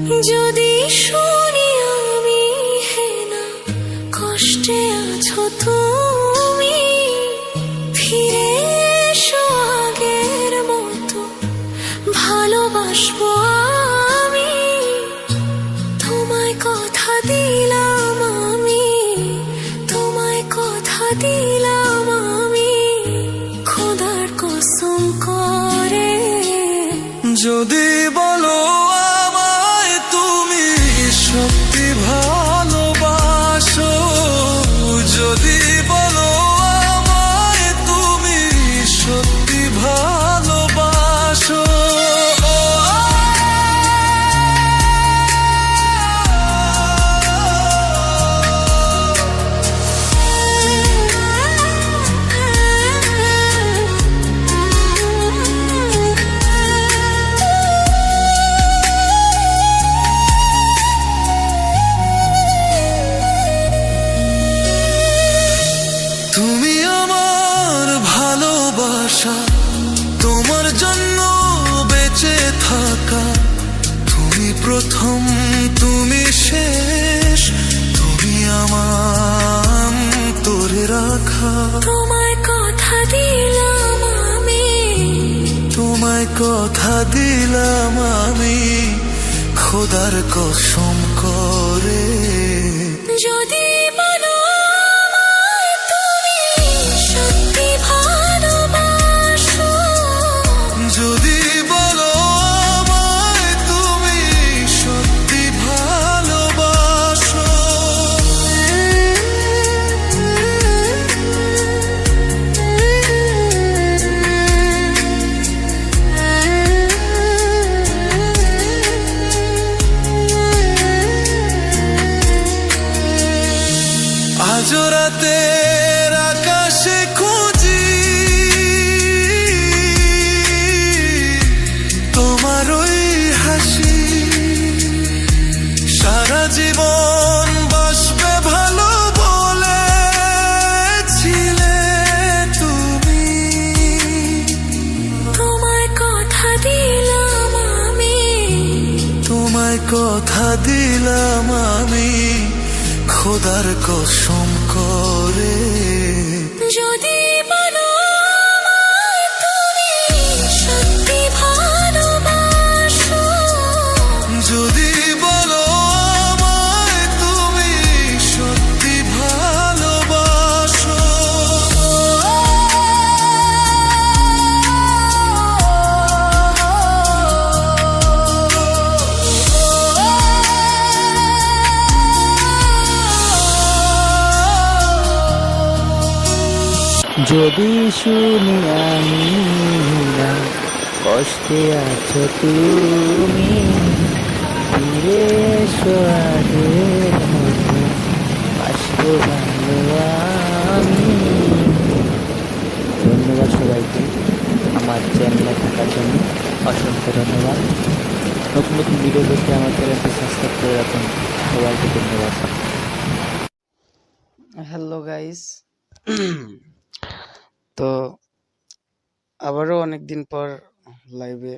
যদি শুনি আমি হেনা কষ্টে আছো তুমি, ফিরে এসো আগের মতো ভালোবাসবো আমি। তোমায় কথা দিলাম আমি, তোমায় কথা দিলাম আমি, খোদার কসম করে। যদি বলো আমায় তুমি সত্যি ভালোবাসো, যদি বলো আমায় তুমি সত্যি ভালোবাসো, তুমি আমার ভালোবাসা, তোমার জন্য বেঁচে থাকা, তুমি প্রথম তুমি শেষ, তুমি আমার তোরে রাখা। তোমায় কথা দিলাম আমি, তোমায় কথা দিলাম আমি, খোদার কসম করে। যদি বলো আমায় তুমি সত্যি ভালোবাসো, যদি বলো আমায় তুমি সত্যি ভালোবাসো, আজ রাতের আকাশে খুঁজি তোমার ওই হাসি, সারা জীবন বাসবে ভালো বলেছিলে তুমি। তোমায় কথা দিলাম আমি, তোমায় কথা দিলাম আমি, খোদার কসম করে। যদি বলো আমায় তুমি সত্যি ভালোবাসো, যদি বলো আমায় তুমি সত্যি ভালোবাসো, যদি শুনি আমি না কষ্টে আছো তুমি, ফিরে এসো আগের মতো বাসবো ভালো আমি। ধন্যবাদ সবাইকে আমার চ্যানেলে থাকার জন্য, অসংখ্য ধন্যবাদ। নতুন নতুন ভিডিও দেখতে আমার চ্যানেলটি সাবস্ক্রাইব করে রাখুন। সবাইকে ধন্যবাদ। হ্যালো গাইস, তো আবারও অনেকদিন পর লাইভে